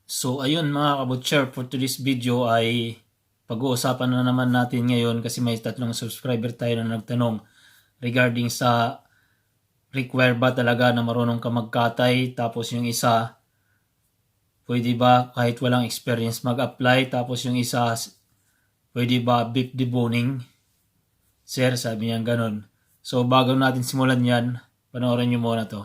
So ayun mga kabutcher, for today's video ay pag-uusapan na naman natin ngayon kasi may 3 subscriber tayo na nagtanong regarding sa require ba talaga na marunong ka magkatay, tapos yung isa pwede ba kahit walang experience mag-apply, tapos yung isa pwede ba beef deboning, sir, sabi niya ganun. So bago natin simulan yan, panoorin nyo muna to.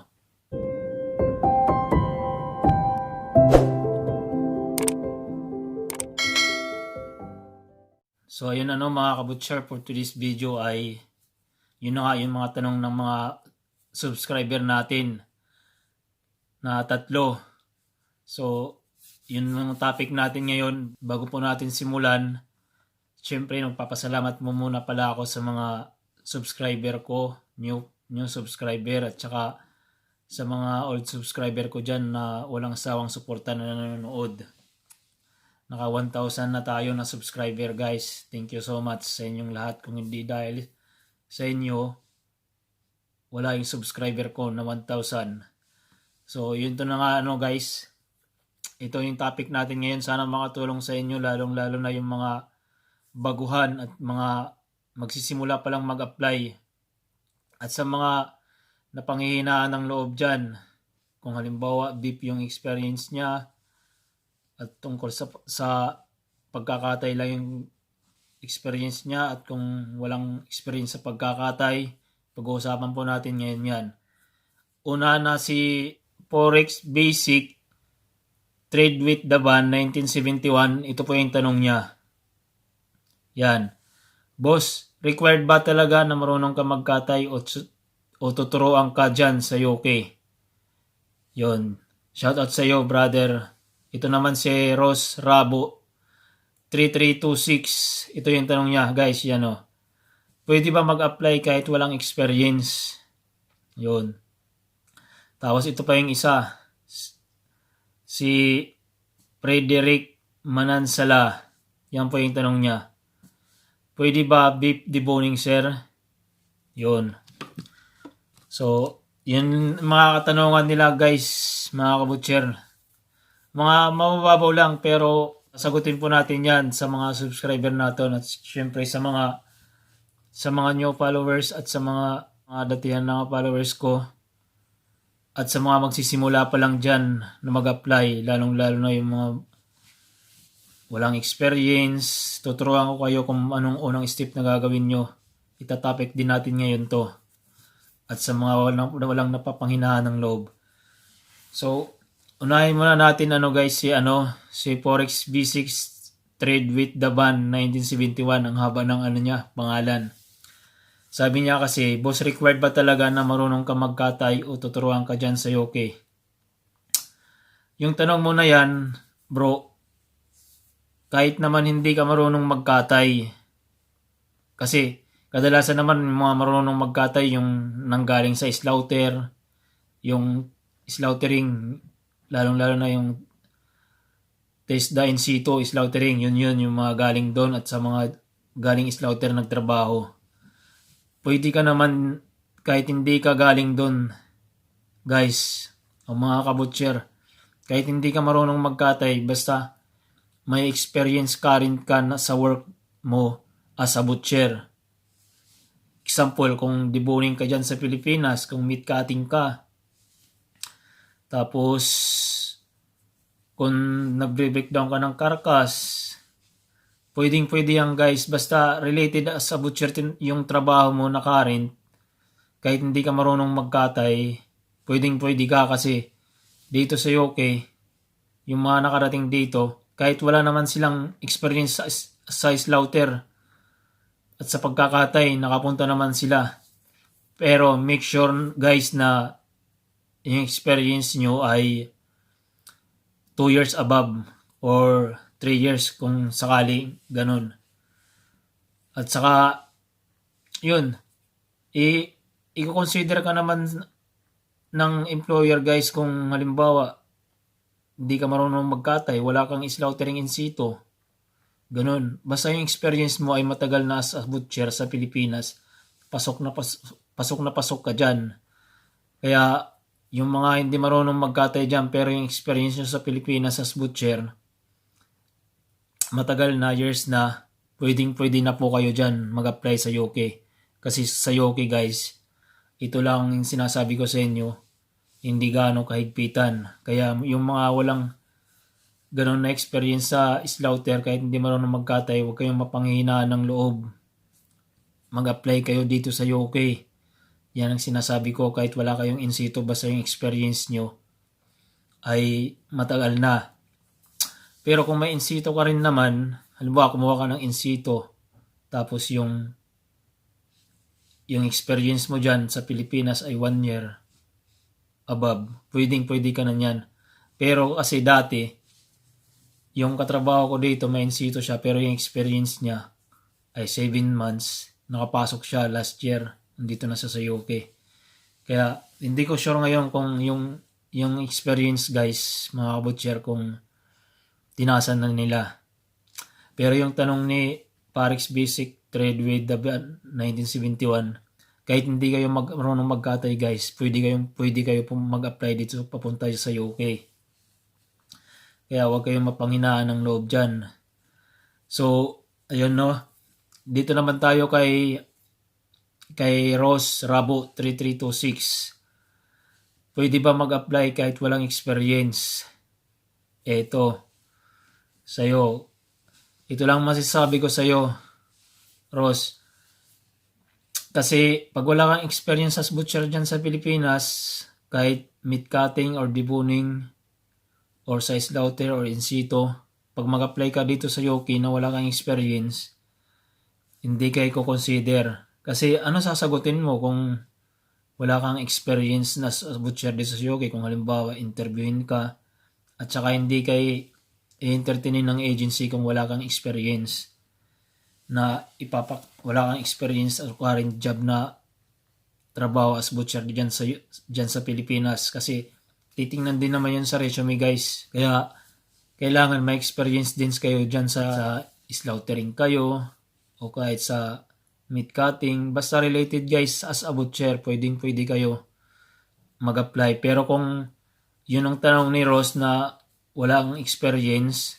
So ayun mga kabutcher, for today's video ay yun na nga yung mga tanong ng mga subscriber natin na 3. So yun ang topic natin ngayon. Bago po natin simulan, syempre magpapasalamat mo muna pala ako sa mga subscriber ko, new subscriber, at saka sa mga old subscriber ko dyan na walang sawang suporta na nanonood. Naka 1,000 na tayo na subscriber, guys. Thank you so much sa inyong lahat. Kung hindi dahil sa inyo, wala yung subscriber ko na 1,000. So yun to na nga guys. Ito yung topic natin ngayon. Sana makatulong sa inyo, lalong lalo na yung mga baguhan at mga magsisimula pa lang mag-apply. At sa mga napanghihinaan ng loob dyan, kung halimbawa deep yung experience niya at tungkol sa pagkakatay lang yung experience niya, at kung walang experience sa pagkakatay, pag-uusapan po natin ngayon yan. Una na si Forex Basic Trade with the Ban 1971. Ito po yung tanong niya. Yan. Boss, required ba talaga na marunong ka magkatay o tuturuan ka dyan sa UK? Yon. Shoutout sa iyo, brother. Ito naman si Rose Rabo 3326. Ito yung tanong niya, guys. Yan o. Pwede ba mag-apply kahit walang experience? Yun. Tapos ito pa yung isa. Si Frederick Manansala. Yan po yung tanong niya. Pwede ba beef deboning, sir? Yun. So, yun mga katanungan nila, guys, mga kabutcher. Mga mababaw lang, pero sagutin po natin yan sa mga subscriber natin, at syempre sa mga new followers at sa mga datihan na followers ko, at sa mga magsisimula pa lang dyan na mag-apply, lalong lalo na yung mga walang experience. Tuturuan ko kayo kung anong unang step na gagawin nyo. Itatopic din natin ngayon to. At sa mga walang napapanghinaan ng loob. So, unahin muna natin guys, si Forex B6 Trade with the Ban 1971. Ang haba ng niya, pangalan. Sabi niya kasi, boss, required ba talaga na marunong ka magkatay o tuturuan ka dyan sa UK? Yung tanong mo na yan, bro, kahit naman hindi ka marunong magkatay, kasi kadalasan naman yung mga marunong magkatay yung nanggaling sa slaughter, yung slaughtering, lalong-lalo na yung TESDA in situ slaughtering, yun yung mga galing doon, at sa mga galing slaughter nagtrabaho. Pwede ka naman kahit hindi ka galing doon, guys, o mga kabutcher, kahit hindi ka marunong magkatay, basta may experience ka rin ka na sa work mo as a butcher. Example, kung deboning ka dyan sa Pilipinas, kung meat cutting ka, tapos kung nagbre-breakdown ka ng karkas, pwede yan, guys, basta related as a butcher yung trabaho mo na current. Kahit hindi ka marunong magkatay, pwede ka, kasi dito sa UK, yung mga nakarating dito, kahit wala naman silang experience sa slaughter at sa pagkakatay, nakapunta naman sila. Pero make sure, guys, na yung experience nyo ay 2 years above or 3 years kung sakali, ganun. At saka, yun, i-consider ka naman ng employer, guys, kung halimbawa hindi ka marunong magkatay, wala kang slaughtering in situ, ganun. Basta yung experience mo ay matagal na as a butcher sa Pilipinas, pasok na pasok ka dyan. Kaya yung mga hindi marunong magkatay dyan pero yung experience nyo sa Pilipinas as butcher, matagal na, years na, pwede na po kayo dyan mag-apply sa UK. Kasi sa UK guys, ito lang yung sinasabi ko sa inyo, hindi gaano kahigpitan. Kaya yung mga walang ganun na experience sa slaughter, kahit hindi marunong magkatay, huwag kayong mapanghihinaan ng loob. Mag-apply kayo dito sa UK. Yan ang sinasabi ko, kahit wala kayong in situ, basta yung experience nyo ay matagal na. Pero kung may in situ ka rin naman, halimbawa kumuha ka ng in situ, tapos yung experience mo dyan sa Pilipinas ay 1 year above, pwede ka na yan. Pero kasi dati, yung katrabaho ko dito, may in situ siya, pero yung experience niya ay 7 months. Nakapasok siya last year, nandito na siya sa UK. Kaya hindi ko sure ngayon kung yung experience guys, mga kabutcher, kung tinasan na nila. Pero yung tanong ni Parex Basic Trade with the 1971, kahit hindi kayo marunong magkatay guys, pwede kayo mag-apply dito papunta sa UK. Kaya huwag kayong mapanghinaan ng loob dyan. So, ayun no. Dito naman tayo kay Ross Rabo 3326. Pwede ba mag-apply kahit walang experience? Eto, sa'yo. Ito lang masasabi ko sa'yo, Ross. Kasi pag wala kang experience as butcher dyan sa Pilipinas, kahit meat cutting or deboning, or sa slaughter or in situ, pag mag-apply ka dito sa UK na wala kang experience, hindi kayo consider. Kasi ano sasagutin mo kung wala kang experience na butcher dito sa UK? Kung halimbawa interviewin ka at saka hindi kayo i-entertainin ng agency kung wala kang experience na wala kang experience o current job na trabaho as butcher dyan sa Pilipinas. Kasi titingnan din naman yun sa resume guys. Kaya kailangan may experience din kayo dyan sa slaughtering kayo o kahit sa meat cutting. Basta related guys as a butcher, pwede kayo mag-apply. Pero kung yun ang tanong ni Ross na walang experience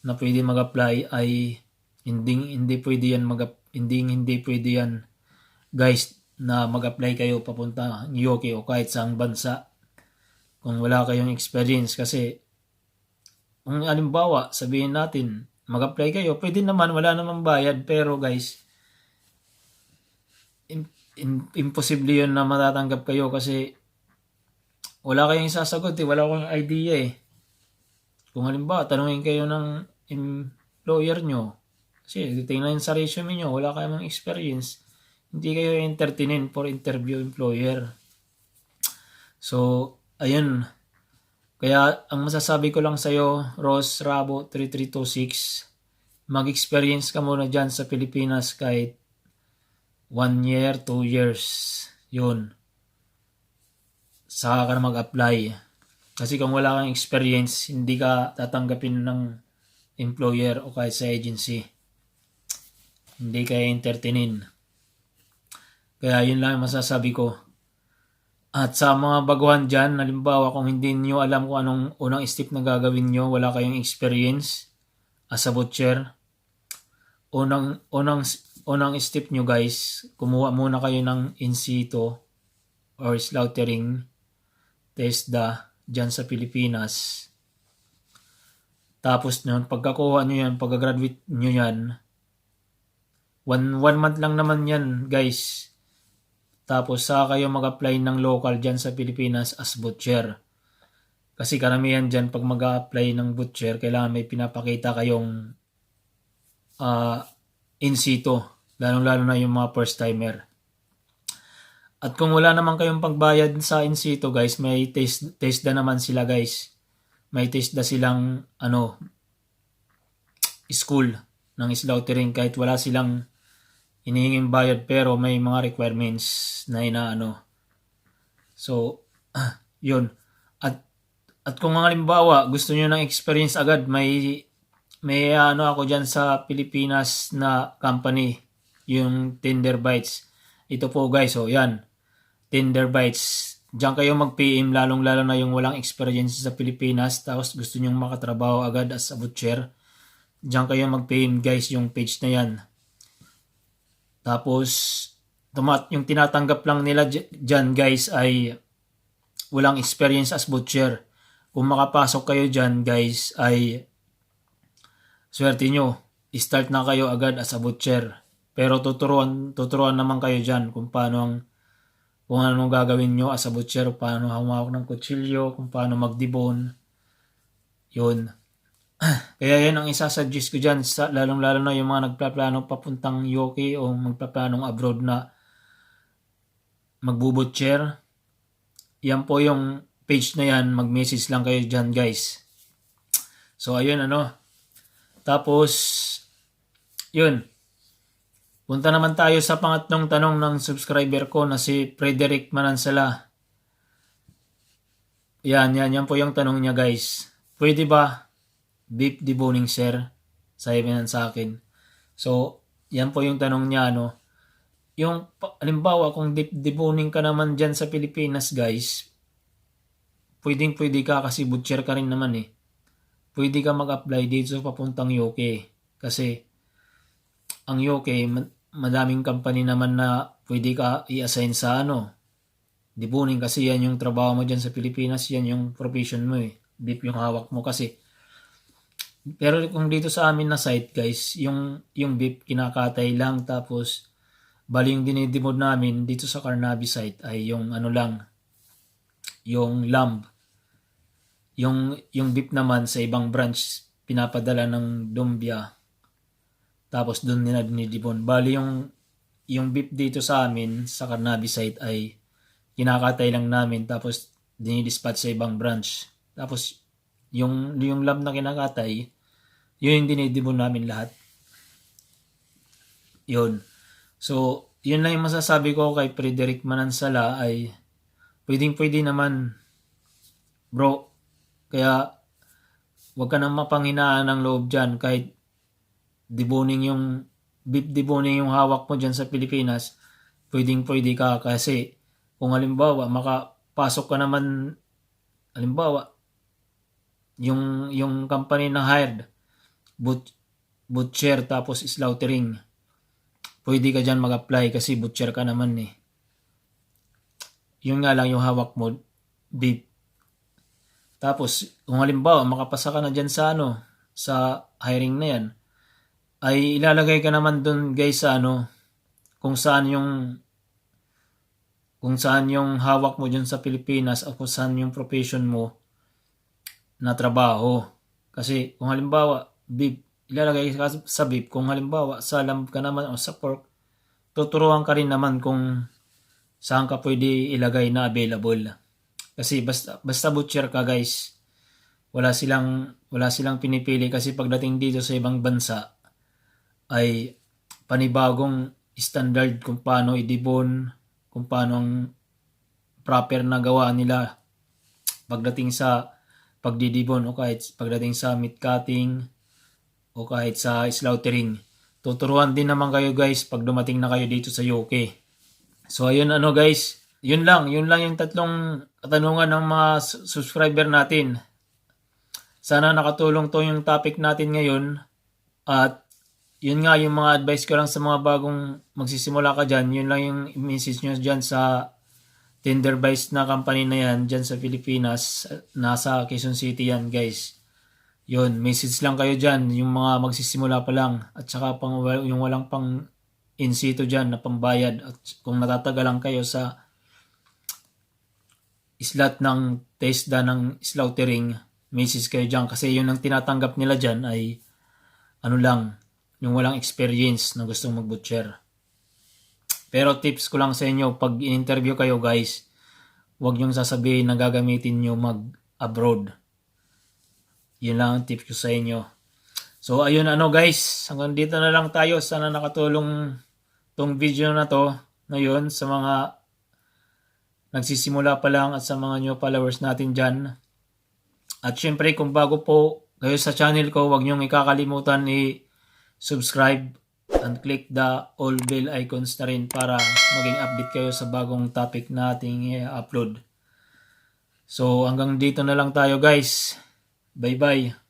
na pwede mag-apply, ay hindi pwede yan hindi pwede yan guys na mag-apply kayo papunta UK o kahit saang bansa kung wala kayong experience. Kasi kung halimbawa sabihin natin mag-apply kayo, pwede naman, wala namang bayad, pero guys imposible yun na matatanggap kayo kasi wala kayong sasagot wala kayong idea Kung halimbawa tanungin kayo ng employer nyo, kasi tingnan sa resume nyo, wala kayong experience, hindi kayo entertainin for interview employer. So ayun, kaya ang masasabi ko lang sa'yo, Ross Rabo 3326, mag-experience ka muna dyan sa Pilipinas kahit 1 year, 2 years. Yun. Saka ka na mag-apply. Kasi kung wala kang experience, hindi ka tatanggapin ng employer o kahit sa agency. Hindi ka entertainin. Kaya yun lang yung masasabi ko. At sa mga baguhan dyan, halimbawa kung hindi nyo alam kung anong unang step na gagawin nyo, wala kayong experience as a butcher, unang step nyo guys, kumuha muna kayo ng in situ or slaughtering TESDA dyan sa Pilipinas. Tapos nyo, pagkakuha nyo yan, pagka-graduate nyo yan, one month lang naman yan guys. Tapos saka kayo mag-apply ng local dyan sa Pilipinas as butcher. Kasi karamihan dyan pag mag-apply ng butcher, kailangan may pinapakita kayong in situ. Lalong-lalo na yung mga first timer. At kung wala naman kayong pagbayad sa in situ guys, may TESDA naman sila guys. May TESDA silang school ng slaughtering kahit wala silang hinihinging bayad, pero may mga requirements na inaano. So, yun. At kung halimbawa gusto niyo ng experience agad, may ako diyan sa Pilipinas na company, yung Tender Bites. Ito po guys, yan. Tender Bites. diyan kayo mag-PM, lalong-lalo na yung walang experience sa Pilipinas tapos gusto nyong makatrabaho agad as a butcher. Diyan kayo mag-PM guys, yung page na yan. Tapos yung tinatanggap lang nila diyan guys ay walang experience as butcher. Kung makapasok kayo diyan guys ay swerte nyo. Start na kayo agad as a butcher. Pero tuturuan naman kayo diyan kung ano gagawin nyo as a butcher, paano humawak ng kutsilyo, kung paano mag-debone. Yun. Kaya yan ang isasuggest ko dyan, lalong-lalo na yung mga nagpaplano papuntang UK o magpaplanong abroad na magbubutcher. Yan po yung page na yan, mag-message lang kayo dyan guys. So ayun Tapos, yun. Punta naman tayo sa pangatlong tanong ng subscriber ko na si Frederick Manansala. Yan po yung tanong niya guys. Pwede ba beef deboning sir? Sabi niyan sa akin. So, yan po yung tanong niya Yung halimbawa kung beef deboning ka naman dyan sa Pilipinas guys, pwede ka kasi butcher ka rin naman eh. Pwede ka mag-apply dito sa papuntang UK. Kasi ang UK, madaming company naman na pwede ka i-assign sa deboning kasi yan yung trabaho mo dyan sa Pilipinas, yan yung profession mo eh. Beef yung hawak mo kasi. Pero kung dito sa amin na site guys, yung beef kinakatay lang tapos bali yung dinidemod namin dito sa Carnaby site ay yung yung lamb. Yung beef naman sa ibang branch pinapadala ng Dumbia. Tapos doon nila dinidibon. Bali yung beef dito sa amin sa Carnaby site ay kinakatay lang namin tapos dinidispatch sa ibang branch. Tapos yung lamb na kinakatay, yun yung dinidibon namin lahat. Yun. So, yun lang yung masasabi ko kay Frederick Manansala ay pwede naman bro. Kaya wag ka nang mapanghinaan ng loob dyan kahit beef deboning yung hawak mo dyan sa Pilipinas, pwede ka kasi kung halimbawa makapasok ka naman, halimbawa yung company na hired butcher tapos slaughtering, pwede ka dyan mag-apply kasi butcher ka naman eh. Yun nga lang yung hawak mo beef. Tapos kung halimbawa makapasa ka na dyan sa sa hiring na yan, ay ilalagay ka naman doon guys sa kung saan yung hawak mo dyan sa Pilipinas o kung saan yung profession mo na trabaho. Kasi kung halimbawa beef, ilalagay ka sa beef. Kung halimbawa sa lamb ka naman o sa pork, tuturuan ka rin naman kung saan ka pwede ilagay na available. Kasi basta butcher ka guys, wala silang pinipili kasi pagdating dito sa ibang bansa ay panibagong standard kung paano i-debone, kung paano ang proper na gawa nila pagdating sa pagdidibon o kahit pagdating sa meat cutting o kahit sa slaughtering. Tuturuan din naman kayo guys pag dumating na kayo dito sa UK. So ayun guys, yun lang yung tatlong katanungan ng mga subscriber natin. Sana nakatulong to yung topic natin ngayon at yun nga yung mga advice ko lang sa mga bagong magsisimula ka dyan. Yun lang yung message nyo dyan sa Tendervice na company na yan dyan sa Pilipinas. Nasa Quezon City yan guys. Yun, message lang kayo dyan yung mga magsisimula pa lang. At saka yung walang pang in situ dyan na pambayad. At kung natatagalan kayo sa slot ng TESDA ng slaughtering, message kayo dyan. Kasi yun ang tinatanggap nila dyan ay yung walang experience na gustong mag-butcher. Pero tips ko lang sa inyo, pag in-interview kayo guys, huwag nyong sasabihin na gagamitin nyo mag-abroad. Yun lang ang tips ko sa inyo. So ayun guys, hanggang dito na lang tayo. Sana nakatulong tong video na to ngayon sa mga nagsisimula pa lang at sa mga new followers natin dyan. At syempre kung bago po kayo sa channel ko, huwag nyong ikakalimutan subscribe and click the all bell icons na rin para maging update kayo sa bagong topic na ating i-upload. So hanggang dito na lang tayo guys. Bye bye.